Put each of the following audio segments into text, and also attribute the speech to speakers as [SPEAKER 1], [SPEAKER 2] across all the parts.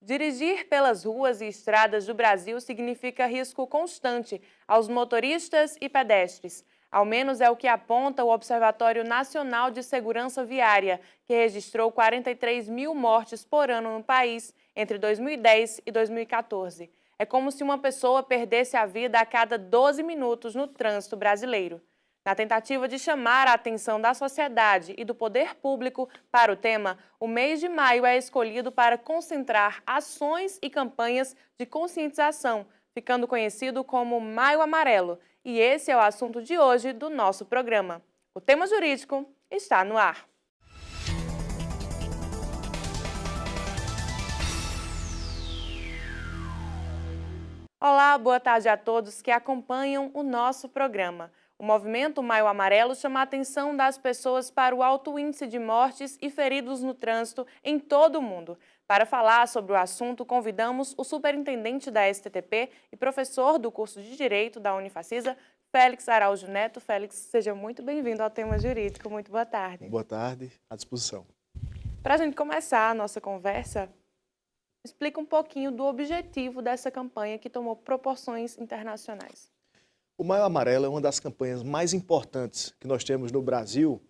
[SPEAKER 1] Dirigir pelas ruas e estradas do Brasil significa risco constante aos motoristas e pedestres. Ao menos é o que aponta o Observatório Nacional de Segurança Viária, que registrou 43 mil mortes por ano no país entre 2010 e 2014. É como se uma pessoa perdesse a vida a cada 12 minutos no trânsito brasileiro. Na tentativa de chamar a atenção da sociedade e do poder público para o tema, o mês de maio é escolhido para concentrar ações e campanhas de conscientização, ficando conhecido como Maio Amarelo. E esse é o assunto de hoje do nosso programa. O tema jurídico está no ar. Olá, boa tarde a todos que acompanham o nosso programa. O movimento Maio Amarelo chama a atenção das pessoas para o alto índice de mortes e feridos no trânsito em todo o mundo. Para falar sobre o assunto, convidamos o superintendente da STTP e professor do curso de Direito da Unifacisa, Félix Araújo Neto. Félix, seja muito bem-vindo ao tema jurídico. Muito boa tarde.
[SPEAKER 2] Boa tarde, à disposição.
[SPEAKER 1] Para a gente começar a nossa conversa, explica um pouquinho do objetivo dessa campanha que tomou proporções internacionais.
[SPEAKER 2] O Maio Amarelo é uma das campanhas mais importantes que nós temos no Brasil,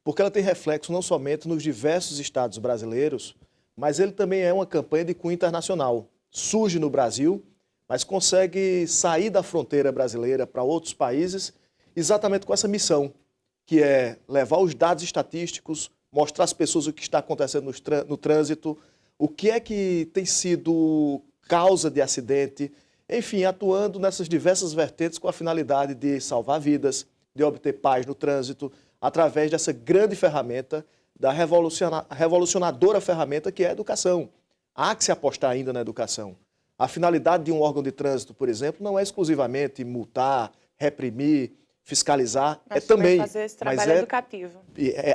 [SPEAKER 2] porque ela tem reflexo não somente nos diversos estados brasileiros, mas ele também é uma campanha de cunho internacional. Surge no Brasil, mas consegue sair da fronteira brasileira para outros países exatamente com essa missão, que é levar os dados estatísticos, mostrar às pessoas o que está acontecendo no trânsito, o que é que tem sido causa de acidente, enfim, atuando nessas diversas vertentes com a finalidade de salvar vidas, de obter paz no trânsito, através dessa grande ferramenta, da revolucionadora ferramenta que é a educação. Há que se apostar ainda na educação. A finalidade de um órgão de trânsito, por exemplo, não é exclusivamente multar, reprimir, fiscalizar,
[SPEAKER 1] Mas
[SPEAKER 2] é também
[SPEAKER 1] fazer esse trabalho educativo.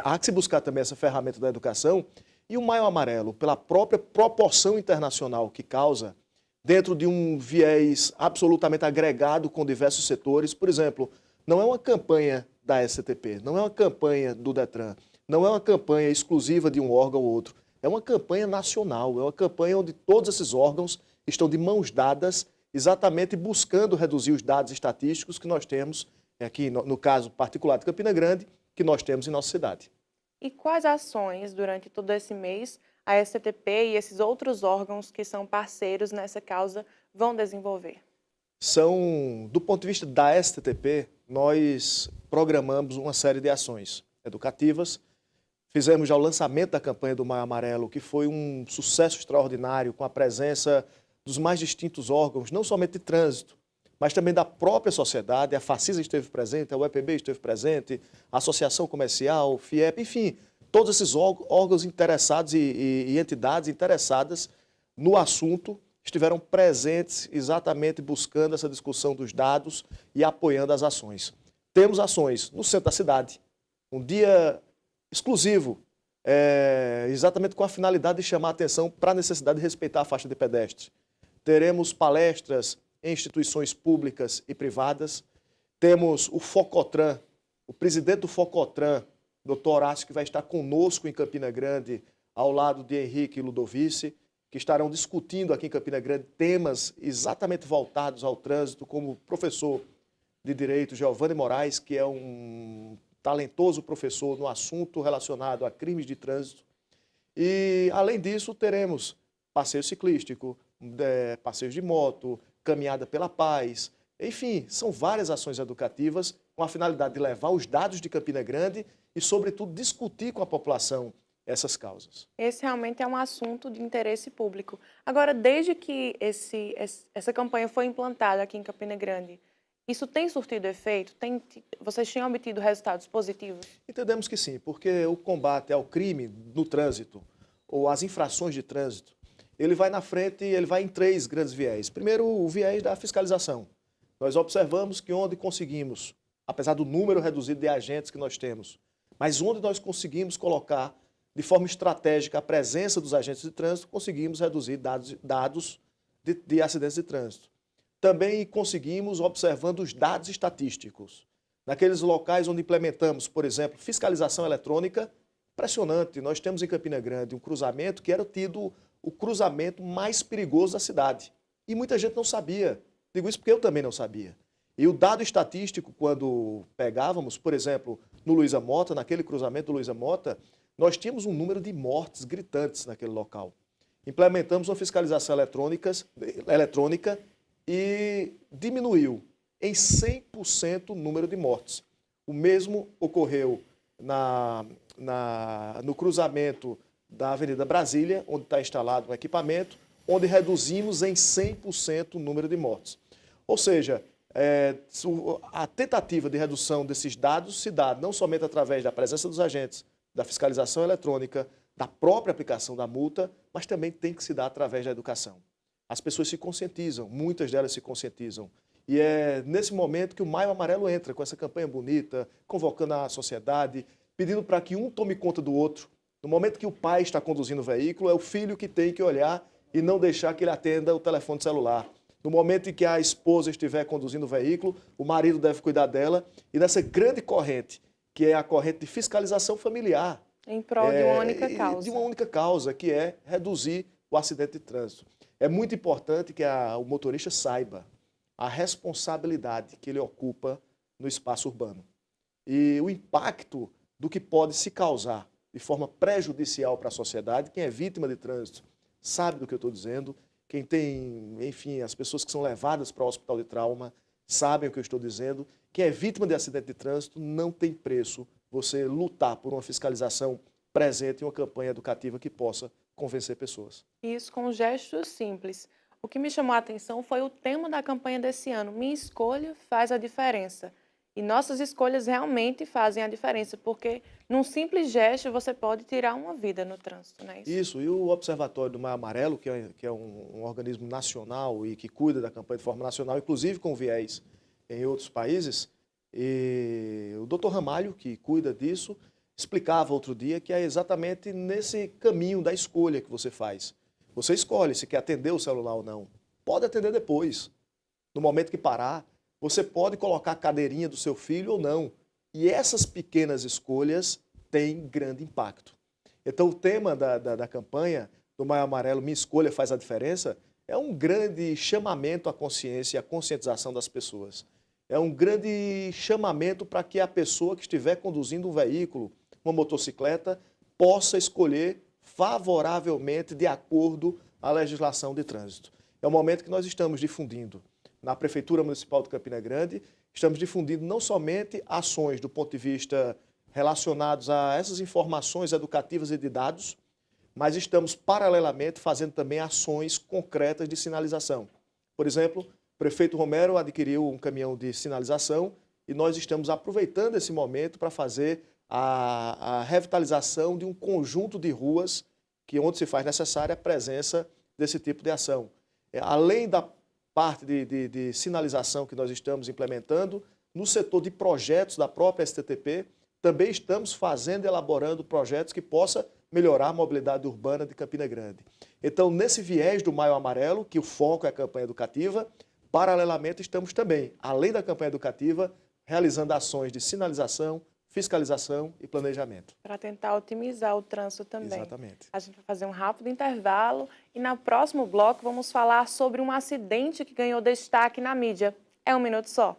[SPEAKER 2] Há que se buscar também essa ferramenta da educação. E o Maio Amarelo, pela própria proporção internacional que causa, dentro de um viés absolutamente agregado com diversos setores. Por exemplo, não é uma campanha da STTP, não é uma campanha do Detran, não é uma campanha exclusiva de um órgão ou outro. É uma campanha nacional, é uma campanha onde todos esses órgãos estão de mãos dadas, exatamente buscando reduzir os dados estatísticos que nós temos, aqui no caso particular de Campina Grande, que nós temos em nossa cidade.
[SPEAKER 1] E quais ações, durante todo esse mês, a STTP e esses outros órgãos que são parceiros nessa causa vão desenvolver?
[SPEAKER 2] Do ponto de vista da STTP, nós programamos uma série de ações educativas. Fizemos já o lançamento da campanha do Maio Amarelo, que foi um sucesso extraordinário, com a presença dos mais distintos órgãos, não somente de trânsito, mas também da própria sociedade. A Facisa esteve presente, a UEPB esteve presente, a Associação Comercial, FIEP, enfim, todos esses órgãos interessados e entidades interessadas no assunto estiveram presentes exatamente buscando essa discussão dos dados e apoiando as ações. Temos ações no centro da cidade, um dia exclusivo, exatamente com a finalidade de chamar a atenção para a necessidade de respeitar a faixa de pedestre. Teremos palestras em instituições públicas e privadas. Temos o Focotran, o presidente do Focotran, Dr. Horácio, que vai estar conosco em Campina Grande, ao lado de Henrique e Ludovice, que estarão discutindo aqui em Campina Grande temas exatamente voltados ao trânsito, como o professor de Direito, Giovanni Moraes, que é um talentoso professor no assunto relacionado a crimes de trânsito. E, além disso, teremos passeio ciclístico, passeios de moto, caminhada pela paz. Enfim, são várias ações educativas com a finalidade de levar os dados de Campina Grande e, sobretudo, discutir com a população essas causas.
[SPEAKER 1] Esse realmente é um assunto de interesse público. Agora, desde que essa campanha foi implantada aqui em Campina Grande, isso tem surtido efeito? Vocês tinham obtido resultados positivos?
[SPEAKER 2] Entendemos que sim, porque o combate ao crime no trânsito, ou às infrações de trânsito, ele vai na frente, ele vai em três grandes viés. Primeiro, o viés da fiscalização. Nós observamos que onde conseguimos, apesar do número reduzido de agentes que nós temos, mas onde nós conseguimos colocar de forma estratégica a presença dos agentes de trânsito, conseguimos reduzir dados de acidentes de trânsito. Também conseguimos observando os dados estatísticos. Naqueles locais onde implementamos, por exemplo, fiscalização eletrônica, impressionante. Nós temos em Campina Grande um cruzamento que era tido o cruzamento mais perigoso da cidade. E muita gente não sabia. Digo isso porque eu também não sabia. E o dado estatístico, quando pegávamos, por exemplo, no Luiza Mota, naquele cruzamento do Luiza Mota, nós tínhamos um número de mortes gritantes naquele local. Implementamos uma fiscalização eletrônica e diminuiu em 100% o número de mortes. O mesmo ocorreu no cruzamento da Avenida Brasília, onde está instalado um equipamento, onde reduzimos em 100% o número de mortes. Ou seja, a tentativa de redução desses dados se dá não somente através da presença dos agentes, da fiscalização eletrônica, da própria aplicação da multa, mas também tem que se dar através da educação. As pessoas se conscientizam, muitas delas se conscientizam. E é nesse momento que o Maio Amarelo entra com essa campanha bonita, convocando a sociedade, pedindo para que um tome conta do outro. No momento que o pai está conduzindo o veículo, é o filho que tem que olhar e não deixar que ele atenda o telefone celular. No momento em que a esposa estiver conduzindo o veículo, o marido deve cuidar dela. E nessa grande corrente, que é a corrente de fiscalização familiar.
[SPEAKER 1] Em prol de uma única causa.
[SPEAKER 2] De uma única causa, que é reduzir o acidente de trânsito. É muito importante que o motorista saiba a responsabilidade que ele ocupa no espaço urbano. E o impacto do que pode se causar de forma prejudicial para a sociedade. Quem é vítima de trânsito sabe do que eu estou dizendo. Quem tem, enfim, as pessoas que são levadas para o hospital de trauma sabem o que eu estou dizendo. Quem é vítima de acidente de trânsito não tem preço você lutar por uma fiscalização presente e uma campanha educativa que possa convencer pessoas.
[SPEAKER 1] Isso com gestos simples. O que me chamou a atenção foi o tema da campanha desse ano. Minha escolha faz a diferença. E nossas escolhas realmente fazem a diferença, porque num simples gesto você pode tirar uma vida no trânsito, não é isso?
[SPEAKER 2] Isso, e o Observatório do Maio Amarelo, que é um organismo nacional e que cuida da campanha de forma nacional, inclusive com viés em outros países, e o Dr. Ramalho, que cuida disso, explicava outro dia que é exatamente nesse caminho da escolha que você faz. Você escolhe se quer atender o celular ou não. Pode atender depois. No momento que parar, você pode colocar a cadeirinha do seu filho ou não. E essas pequenas escolhas têm grande impacto. Então, o tema da campanha do Maio Amarelo, Minha Escolha Faz a Diferença, é um grande chamamento à consciência e à conscientização das pessoas. É um grande chamamento para que a pessoa que estiver conduzindo um veículo, uma motocicleta, possa escolher favoravelmente de acordo à legislação de trânsito. É o momento que nós estamos difundindo na Prefeitura Municipal de Campina Grande, estamos difundindo não somente ações do ponto de vista relacionados a essas informações educativas e de dados, mas estamos paralelamente fazendo também ações concretas de sinalização. Por exemplo, o prefeito Romero adquiriu um caminhão de sinalização e nós estamos aproveitando esse momento para fazer a revitalização de um conjunto de ruas onde se faz necessária a presença desse tipo de ação. Além da parte de sinalização que nós estamos implementando, no setor de projetos da própria STTP, também estamos fazendo e elaborando projetos que possam melhorar a mobilidade urbana de Campina Grande. Então, nesse viés do Maio Amarelo, que o foco é a campanha educativa, paralelamente estamos também, além da campanha educativa, realizando ações de sinalização, fiscalização e planejamento.
[SPEAKER 1] Para tentar otimizar o trânsito também.
[SPEAKER 2] Exatamente.
[SPEAKER 1] A gente vai fazer um rápido intervalo e no próximo bloco vamos falar sobre um acidente que ganhou destaque na mídia. É um minuto só.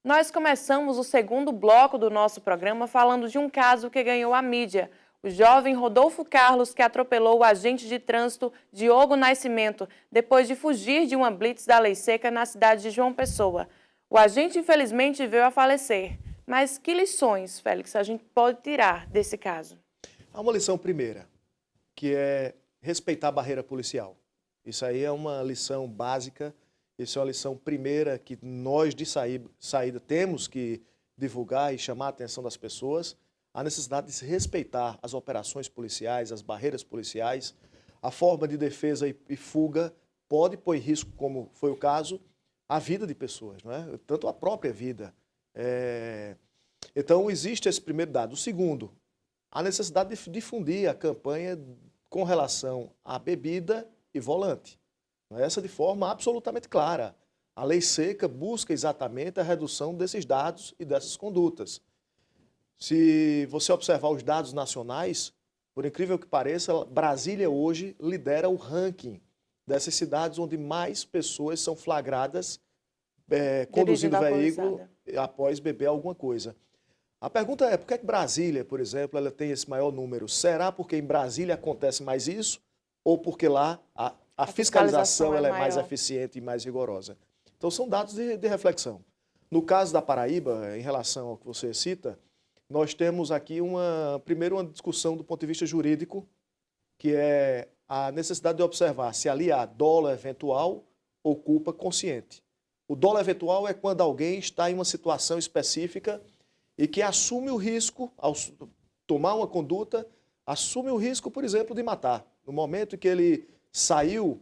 [SPEAKER 1] Nós começamos o segundo bloco do nosso programa falando de um caso que ganhou a mídia. O jovem Rodolfo Carlos, que atropelou o agente de trânsito Diogo Nascimento, depois de fugir de uma blitz da Lei Seca na cidade de João Pessoa. O agente, infelizmente, veio a falecer. Mas que lições, Félix, a gente pode tirar desse caso?
[SPEAKER 2] Há uma lição primeira, que é respeitar a barreira policial. Isso aí é uma lição básica, isso é uma lição primeira que nós de saída temos que divulgar e chamar a atenção das pessoas, a necessidade de se respeitar as operações policiais, as barreiras policiais, a forma de defesa e fuga pode pôr em risco, como foi o caso, a vida de pessoas, não é? Tanto a própria vida. Então, existe esse primeiro dado. O segundo, a necessidade de difundir a campanha com relação à bebida e volante. Essa de forma absolutamente clara. A Lei Seca busca exatamente a redução desses dados e dessas condutas. Se você observar os dados nacionais, por incrível que pareça, Brasília hoje lidera o ranking dessas cidades onde mais pessoas são flagradas conduzindo
[SPEAKER 1] Dirigindo
[SPEAKER 2] veículo
[SPEAKER 1] alcoolizada.
[SPEAKER 2] após beber alguma coisa. A pergunta é, por que Brasília, por exemplo, ela tem esse maior número? Será porque em Brasília acontece mais isso? Ou porque lá a fiscalização ela é mais
[SPEAKER 1] maior.
[SPEAKER 2] eficiente e mais rigorosa? Então, são dados de reflexão. No caso da Paraíba, em relação ao que você cita, nós temos aqui primeiro uma discussão do ponto de vista jurídico, que é a necessidade de observar se ali há dolo eventual ou culpa consciente. O dolo eventual é quando alguém está em uma situação específica e que assume o risco, ao tomar uma conduta, assume o risco, por exemplo, de matar. No momento em que ele saiu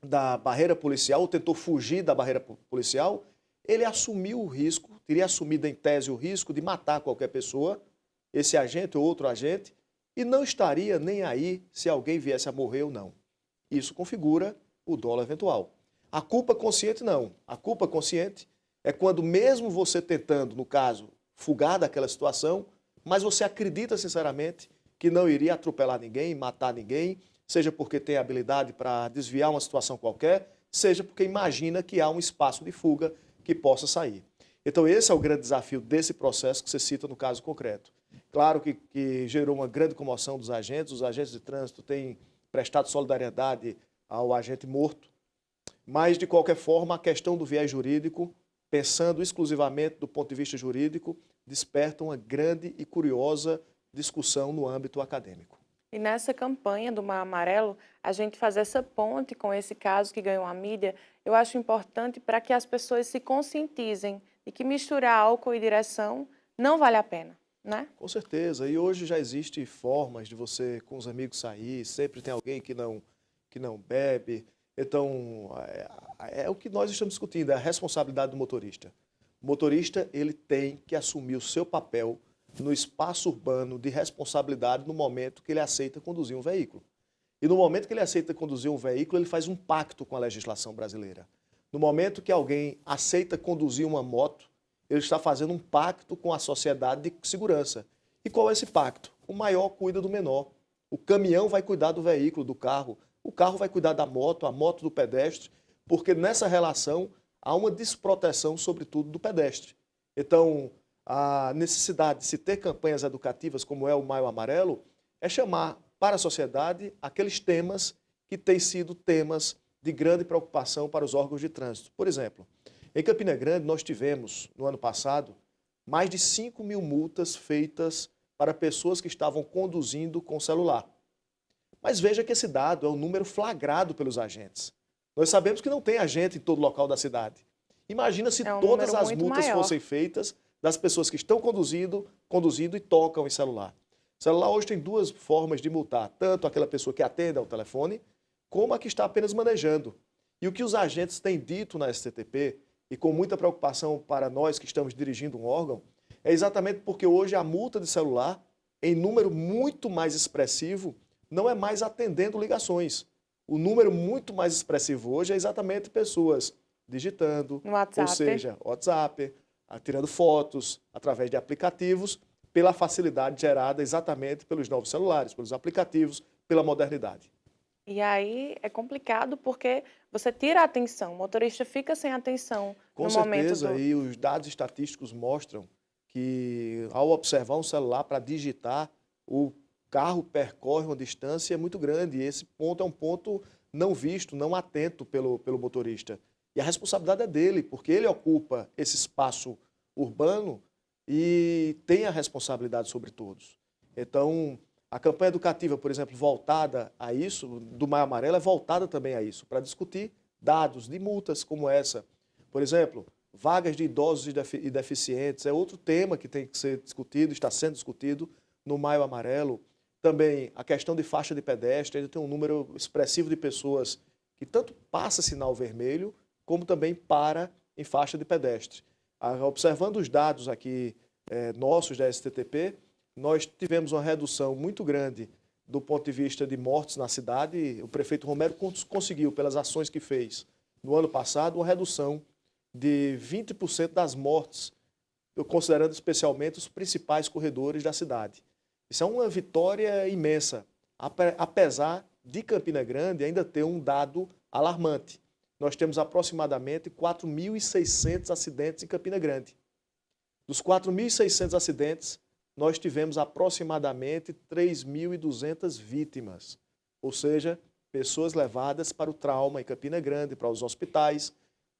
[SPEAKER 2] da barreira policial, ou tentou fugir da barreira policial, ele assumiu o risco, teria assumido em tese o risco de matar qualquer pessoa, esse agente ou outro agente, e não estaria nem aí se alguém viesse a morrer ou não. Isso configura o dolo eventual. A culpa consciente não. A culpa consciente é quando mesmo você tentando, no caso, fugar daquela situação, mas você acredita sinceramente que não iria atropelar ninguém, matar ninguém, seja porque tem habilidade para desviar uma situação qualquer, seja porque imagina que há um espaço de fuga que possa sair. Então esse é o grande desafio desse processo que você cita no caso concreto. Claro que gerou uma grande comoção dos agentes, os agentes de trânsito têm prestado solidariedade ao agente morto, mas de qualquer forma a questão do viés jurídico, pensando exclusivamente do ponto de vista jurídico, desperta uma grande e curiosa discussão no âmbito acadêmico.
[SPEAKER 1] E nessa campanha do Maio Amarelo, a gente fazer essa ponte com esse caso que ganhou a mídia, eu acho importante para que as pessoas se conscientizem de que misturar álcool e direção não vale a pena, né?
[SPEAKER 2] Com certeza, e hoje já existem formas de você com os amigos sair, sempre tem alguém que não bebe. Então, é o que nós estamos discutindo, é a responsabilidade do motorista. O motorista, ele tem que assumir o seu papel no espaço urbano de responsabilidade no momento que ele aceita conduzir um veículo. E no momento que ele aceita conduzir um veículo, ele faz um pacto com a legislação brasileira. No momento que alguém aceita conduzir uma moto, ele está fazendo um pacto com a sociedade de segurança. E qual é esse pacto? O maior cuida do menor. O caminhão vai cuidar do veículo, do carro. O carro vai cuidar da moto, a moto do pedestre, porque nessa relação há uma desproteção, sobretudo, do pedestre. Então, a necessidade de se ter campanhas educativas, como é o Maio Amarelo, é chamar para a sociedade aqueles temas que têm sido temas de grande preocupação para os órgãos de trânsito. Por exemplo, em Campina Grande nós tivemos, no ano passado, mais de 5 mil multas feitas para pessoas que estavam conduzindo com celular. Mas veja que esse dado é um número flagrado pelos agentes. Nós sabemos que não tem agente em todo local da cidade. Imagina se todas as multas fossem feitas das pessoas que estão conduzindo e tocam em celular. O celular hoje tem duas formas de multar, tanto aquela pessoa que atende ao telefone, como a que está apenas manejando. E o que os agentes têm dito na STTP, e com muita preocupação para nós que estamos dirigindo um órgão, é exatamente porque hoje a multa de celular, em número muito mais expressivo, não é mais atendendo ligações. O número muito mais expressivo hoje é exatamente pessoas digitando, ou seja, WhatsApp, tirando fotos através de aplicativos, pela facilidade gerada exatamente pelos novos celulares, pelos aplicativos, pela modernidade.
[SPEAKER 1] E aí é complicado porque você tira a atenção, o motorista fica sem atenção no momento.
[SPEAKER 2] Com certeza, e os dados estatísticos mostram que ao observar um celular para digitar, o carro percorre uma distância muito grande, e esse ponto é um ponto não visto, não atento pelo motorista. E a responsabilidade é dele, porque ele ocupa esse espaço urbano e tem a responsabilidade sobre todos. Então, a campanha educativa, por exemplo, voltada a isso, do Maio Amarelo, é voltada também a isso, para discutir dados de multas como essa. Por exemplo, vagas de idosos e deficientes é outro tema que tem que ser discutido, está sendo discutido no Maio Amarelo. Também a questão de faixa de pedestre, ainda tem um número expressivo de pessoas que tanto passa sinal vermelho, como também para em faixa de pedestre. Observando os dados aqui nossos da STTP, nós tivemos uma redução muito grande do ponto de vista de mortes na cidade. O prefeito Romero conseguiu, pelas ações que fez no ano passado, uma redução de 20% das mortes considerando especialmente os principais corredores da cidade. Isso é uma vitória imensa, apesar de Campina Grande ainda ter um dado alarmante. Nós temos aproximadamente 4.600 acidentes em Campina Grande. Dos 4.600 acidentes, nós tivemos aproximadamente 3.200 vítimas, ou seja, pessoas levadas para o trauma em Campina Grande, para os hospitais,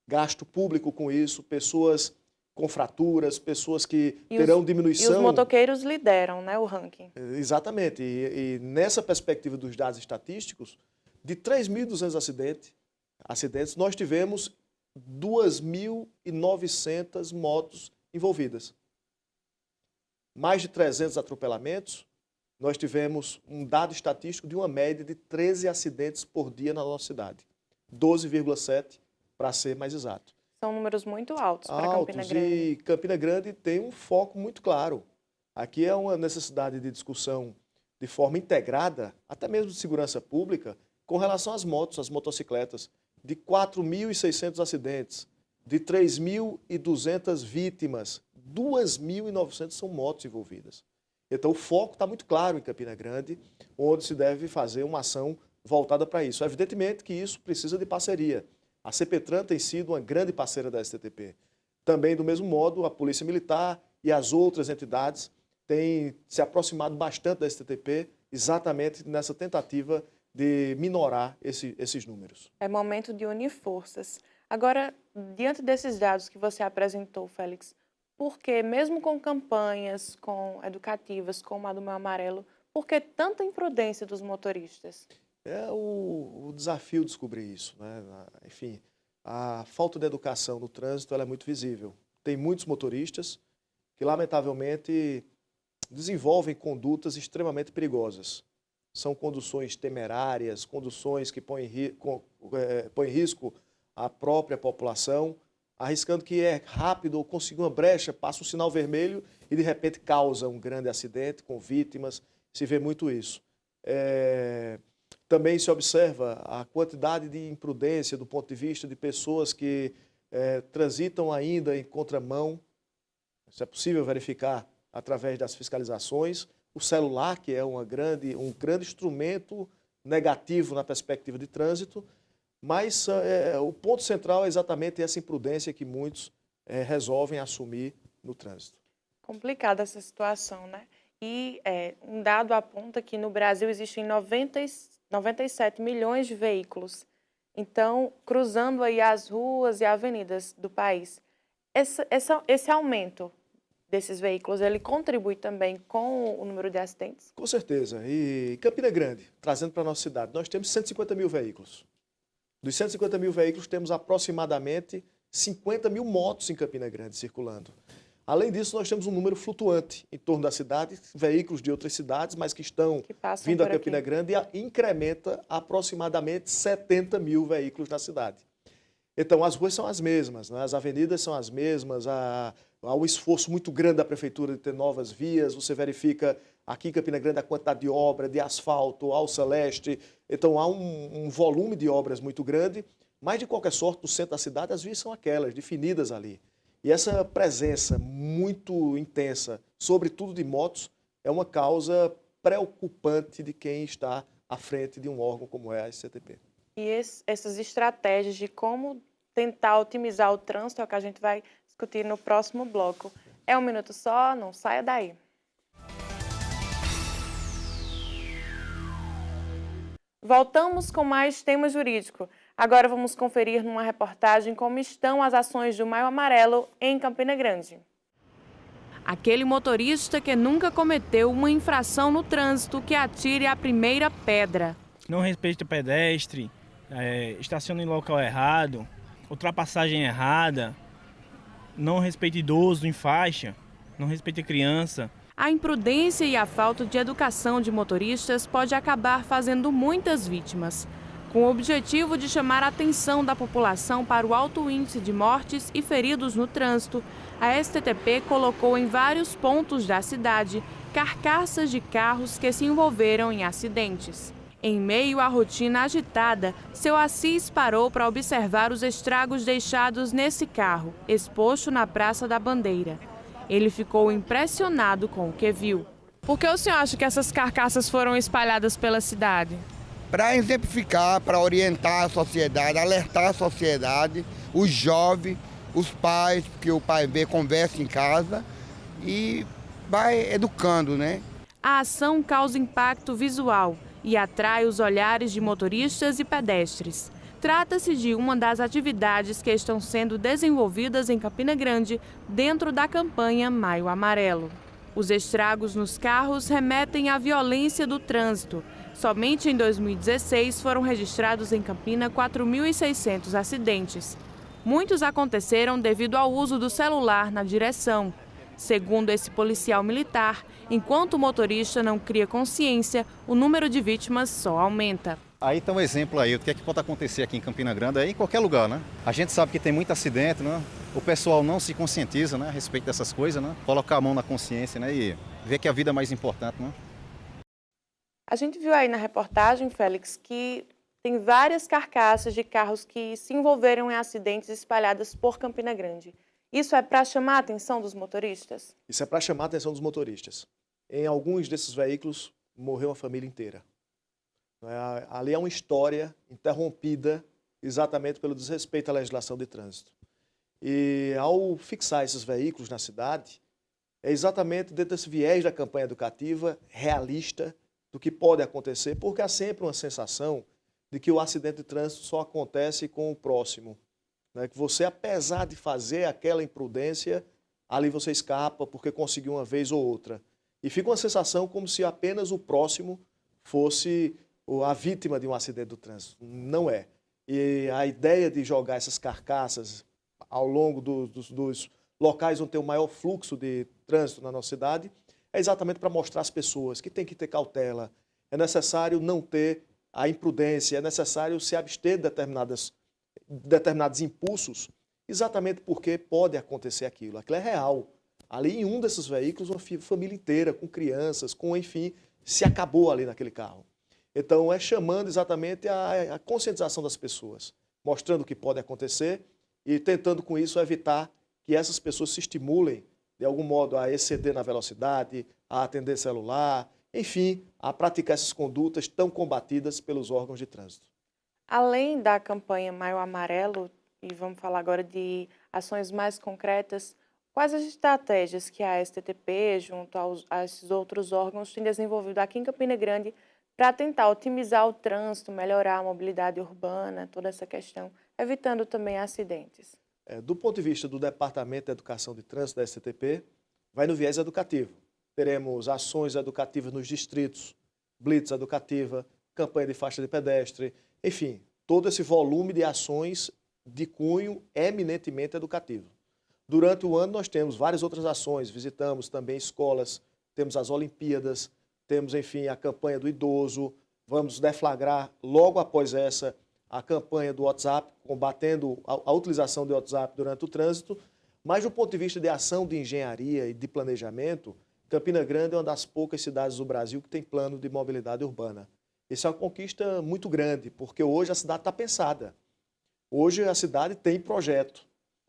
[SPEAKER 2] gasto público com isso, pessoas com fraturas, pessoas que terão diminuição.
[SPEAKER 1] E os motoqueiros lideram, né, o ranking.
[SPEAKER 2] Exatamente. E nessa perspectiva dos dados estatísticos, de 3.200 acidentes, nós tivemos 2.900 motos envolvidas. Mais de 300 atropelamentos, nós tivemos um dado estatístico de uma média de 13 acidentes por dia na nossa cidade. 12,7 para ser mais exato.
[SPEAKER 1] São números muito altos para Campina Grande.
[SPEAKER 2] E Campina Grande tem um foco muito claro. Aqui é uma necessidade de discussão de forma integrada, até mesmo de segurança pública, com relação às motos, às motocicletas. De 4.600 acidentes, de 3.200 vítimas, 2.900 são motos envolvidas. Então o foco está muito claro em Campina Grande, onde se deve fazer uma ação voltada para isso. Evidentemente que isso precisa de parceria. A CPTRAN tem sido uma grande parceira da STTP. Também, do mesmo modo, a Polícia Militar e as outras entidades têm se aproximado bastante da STTP, exatamente nessa tentativa de minorar esses números.
[SPEAKER 1] É momento de unir forças. Agora, diante desses dados que você apresentou, Félix, por que, mesmo com campanhas educativas como a do Maio Amarelo, por que tanta imprudência dos motoristas?
[SPEAKER 2] É o desafio descobrir isso, né? Enfim, a falta de educação no trânsito ela é muito visível. Tem muitos motoristas que, lamentavelmente, desenvolvem condutas extremamente perigosas. São conduções temerárias, conduções que põem em risco a própria população, arriscando que é rápido ou conseguir uma brecha, passa um sinal vermelho e, de repente, causa um grande acidente com vítimas. Se vê muito isso. Também se observa a quantidade de imprudência do ponto de vista de pessoas que transitam ainda em contramão. Isso é possível verificar através das fiscalizações. O celular, que é um grande instrumento negativo na perspectiva de trânsito, mas o ponto central é exatamente essa imprudência que muitos resolvem assumir no trânsito.
[SPEAKER 1] Complicada essa situação, né? E um dado aponta que no Brasil existem 97 milhões de veículos. Então, cruzando aí as ruas e avenidas do país, esse aumento desses veículos, ele contribui também com o número de acidentes?
[SPEAKER 2] Com certeza. E Campina Grande, trazendo para a nossa cidade, nós temos 150 mil veículos. Dos 150 mil veículos, temos aproximadamente 50 mil motos em Campina Grande circulando. Além disso, nós temos um número flutuante em torno da cidade, veículos de outras cidades, mas que estão vindo a Campina Grande e incrementa aproximadamente 70 mil veículos na cidade. Então, as ruas são as mesmas, né? As avenidas são as mesmas, há um esforço muito grande da Prefeitura de ter novas vias, você verifica aqui em Campina Grande a quantidade de obra, de asfalto, ao celeste, então há um volume de obras muito grande, mas de qualquer sorte, no centro da cidade, as vias são aquelas, definidas ali. E essa presença muito intensa, sobretudo de motos, é uma causa preocupante de quem está à frente de um órgão como é a SCTP.
[SPEAKER 1] E essas estratégias de como tentar otimizar o trânsito é o que a gente vai discutir no próximo bloco. É um minuto só, não saia daí. Voltamos com mais tema jurídico. Agora vamos conferir numa reportagem como estão as ações do Maio Amarelo em Campina Grande. Aquele motorista que nunca cometeu uma infração no trânsito que atire a primeira pedra.
[SPEAKER 3] Não respeita pedestre, estaciona em local errado, ultrapassagem errada, não respeita idoso em faixa, não respeita criança.
[SPEAKER 1] A imprudência e a falta de educação de motoristas pode acabar fazendo muitas vítimas. Com o objetivo de chamar a atenção da população para o alto índice de mortes e feridos no trânsito, a STTP colocou em vários pontos da cidade carcaças de carros que se envolveram em acidentes. Em meio à rotina agitada, seu Assis parou para observar os estragos deixados nesse carro, exposto na Praça da Bandeira. Ele ficou impressionado com o que viu. Por que o senhor acha que essas carcaças foram espalhadas pela cidade?
[SPEAKER 4] Para exemplificar, para orientar a sociedade, alertar a sociedade, os jovens, os pais, porque o pai vê, conversa em casa e vai educando, né?
[SPEAKER 1] A ação causa impacto visual e atrai os olhares de motoristas e pedestres. Trata-se de uma das atividades que estão sendo desenvolvidas em Campina Grande dentro da campanha Maio Amarelo. Os estragos nos carros remetem à violência do trânsito. Somente em 2016 foram registrados em Campina 4.600 acidentes. Muitos aconteceram devido ao uso do celular na direção. Segundo esse policial militar, enquanto o motorista não cria consciência, o número de vítimas só aumenta.
[SPEAKER 5] Aí está um exemplo aí, o que é que pode acontecer aqui em Campina Grande, aí em qualquer lugar, né? A gente sabe que tem muito acidente, né? O pessoal não se conscientiza, né, a respeito dessas coisas, né? Colocar a mão na consciência, né, e ver que a vida é mais importante, né?
[SPEAKER 1] A gente viu aí na reportagem, Félix, que tem várias carcaças de carros que se envolveram em acidentes espalhadas por Campina Grande. Isso é para chamar a atenção dos motoristas?
[SPEAKER 2] Isso é para chamar a atenção dos motoristas. Em alguns desses veículos, morreu a família inteira. Ali é uma história interrompida exatamente pelo desrespeito à legislação de trânsito. E ao fixar esses veículos na cidade, é exatamente dentro desse viés da campanha educativa realista do que pode acontecer, porque há sempre uma sensação de que o acidente de trânsito só acontece com o próximo. Né? Que você, apesar de fazer aquela imprudência, ali você escapa porque conseguiu uma vez ou outra. E fica uma sensação como se apenas o próximo fosse a vítima de um acidente do trânsito. Não é. E a ideia de jogar essas carcaças ao longo dos locais onde tem o maior fluxo de trânsito na nossa cidade é exatamente para mostrar às pessoas que tem que ter cautela, é necessário não ter a imprudência, é necessário se abster de determinados impulsos, exatamente porque pode acontecer aquilo. Aquilo é real. Ali em um desses veículos, uma família inteira, com crianças, enfim, se acabou ali naquele carro. Então, é chamando exatamente a conscientização das pessoas, mostrando o que pode acontecer e tentando, com isso, evitar que essas pessoas se estimulem, de algum modo, a exceder na velocidade, a atender celular, enfim, a praticar essas condutas tão combatidas pelos órgãos de trânsito.
[SPEAKER 1] Além da campanha Maio Amarelo, e vamos falar agora de ações mais concretas, quais as estratégias que a STTP, junto a esses outros órgãos, tem desenvolvido aqui em Campina Grande para tentar otimizar o trânsito, melhorar a mobilidade urbana, toda essa questão, evitando também acidentes?
[SPEAKER 2] Do ponto de vista do Departamento de Educação de Trânsito da STTP, vai no viés educativo. Teremos ações educativas nos distritos, blitz educativa, campanha de faixa de pedestre, enfim, todo esse volume de ações de cunho eminentemente educativo. Durante o ano nós temos várias outras ações, visitamos também escolas, temos as Olimpíadas, temos, enfim, a campanha do idoso, vamos deflagrar logo após essa a campanha do WhatsApp, combatendo a utilização do WhatsApp durante o trânsito, mas do ponto de vista de ação de engenharia e de planejamento, Campina Grande é uma das poucas cidades do Brasil que tem plano de mobilidade urbana. Isso é uma conquista muito grande, porque hoje a cidade está pensada. Hoje a cidade tem projeto.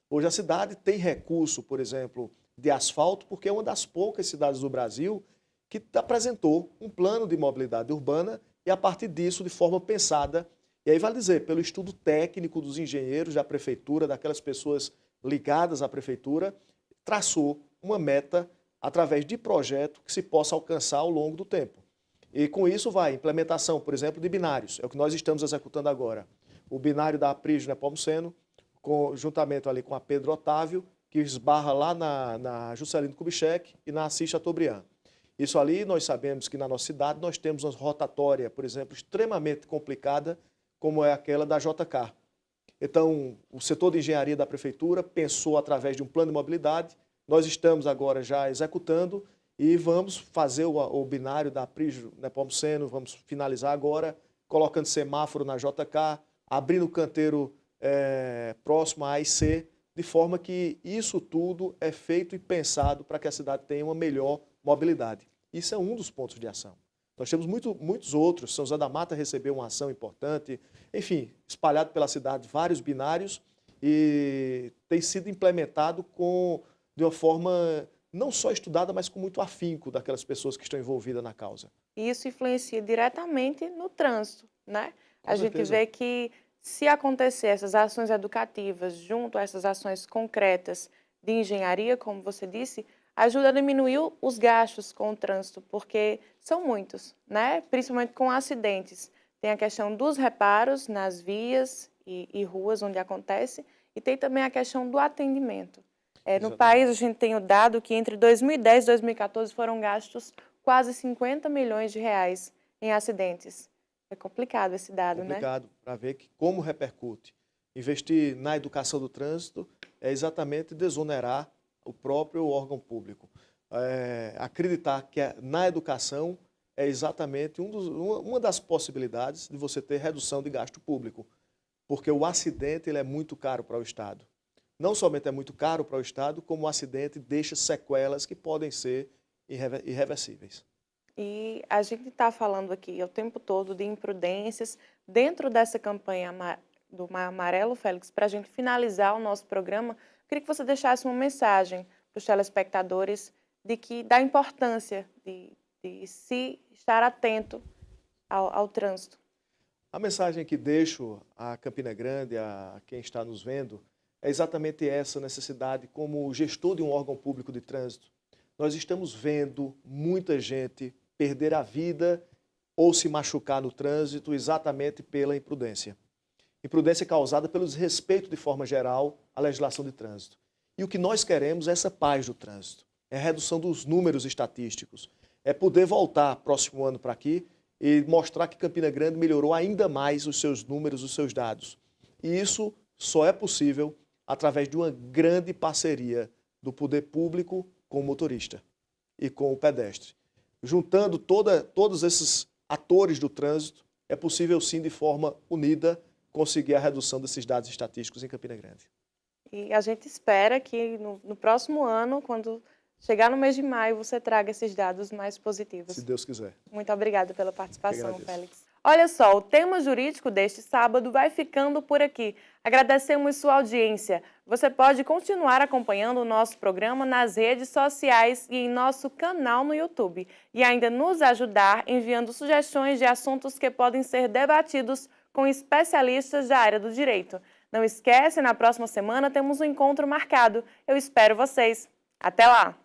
[SPEAKER 2] Hoje a cidade tem recurso, por exemplo, de asfalto, porque é uma das poucas cidades do Brasil que apresentou um plano de mobilidade urbana e, a partir disso, de forma pensada, e aí vale dizer, pelo estudo técnico dos engenheiros da prefeitura, daquelas pessoas ligadas à prefeitura, traçou uma meta através de projeto que se possa alcançar ao longo do tempo. E com isso vai implementação, por exemplo, de binários, é o que nós estamos executando agora. O binário da Aprígio Nepomuceno, juntamente ali com a Pedro Otávio, que esbarra lá na Juscelino Kubitschek e na Assis Chateaubriand. Isso ali, nós sabemos que na nossa cidade nós temos uma rotatória, por exemplo, extremamente complicada, como é aquela da JK. Então, o setor de engenharia da prefeitura pensou através de um plano de mobilidade, nós estamos agora já executando e vamos fazer o binário da Aprígio Nepomuceno, vamos finalizar agora, colocando semáforo na JK, abrindo o canteiro próximo à AIC, de forma que isso tudo é feito e pensado para que a cidade tenha uma melhor mobilidade. Isso é um dos pontos de ação. Nós temos muitos outros. São José da Mata recebeu uma ação importante. Enfim, espalhado pela cidade vários binários e tem sido implementado de uma forma não só estudada, mas com muito afinco daquelas pessoas que estão envolvidas na causa.
[SPEAKER 1] E isso influencia diretamente no trânsito, né?
[SPEAKER 2] Com
[SPEAKER 1] A gente
[SPEAKER 2] certeza.
[SPEAKER 1] vê que se acontecer essas ações educativas junto a essas ações concretas de engenharia, como você disse, ajuda a diminuir os gastos com o trânsito, porque são muitos, né? Principalmente com acidentes. Tem a questão dos reparos nas vias e ruas onde acontece, e tem também a questão do atendimento. No
[SPEAKER 2] Exatamente.
[SPEAKER 1] país, a gente tem o dado que entre 2010 e 2014 foram gastos quase 50 milhões de reais em acidentes. É complicado esse dado, né?
[SPEAKER 2] Complicado para ver que como repercute. Investir na educação do trânsito é exatamente desonerar o próprio órgão público. Acreditar que na educação é exatamente uma das possibilidades de você ter redução de gasto público, porque o acidente ele é muito caro para o Estado. Não somente é muito caro para o Estado, como o acidente deixa sequelas que podem ser irreversíveis.
[SPEAKER 1] E a gente está falando aqui o tempo todo de imprudências dentro dessa campanha do Maio Amarelo, Félix. Para a gente finalizar o nosso programa, queria que você deixasse uma mensagem para os telespectadores da importância de se estar atento ao trânsito.
[SPEAKER 2] A mensagem que deixo a Campina Grande, a quem está nos vendo, é exatamente essa necessidade como gestor de um órgão público de trânsito. Nós estamos vendo muita gente perder a vida ou se machucar no trânsito exatamente pela imprudência. Imprudência causada pelo desrespeito, de forma geral, à legislação de trânsito. E o que nós queremos é essa paz do trânsito, é a redução dos números estatísticos, é poder voltar próximo ano para aqui e mostrar que Campina Grande melhorou ainda mais os seus números, os seus dados. E isso só é possível através de uma grande parceria do poder público com o motorista e com o pedestre. Juntando todos esses atores do trânsito, é possível sim, de forma unida, conseguir a redução desses dados estatísticos em Campina Grande.
[SPEAKER 1] E a gente espera que no próximo ano, quando chegar no mês de maio, você traga esses dados mais positivos.
[SPEAKER 2] Se Deus quiser.
[SPEAKER 1] Muito obrigada pela participação,
[SPEAKER 2] agradeço.
[SPEAKER 1] Félix. Olha só, o tema jurídico deste sábado vai ficando por aqui. Agradecemos sua audiência. Você pode continuar acompanhando o nosso programa nas redes sociais e em nosso canal no YouTube. E ainda nos ajudar enviando sugestões de assuntos que podem ser debatidos com especialistas da área do direito. Não esquece, na próxima semana temos um encontro marcado. Eu espero vocês. Até lá!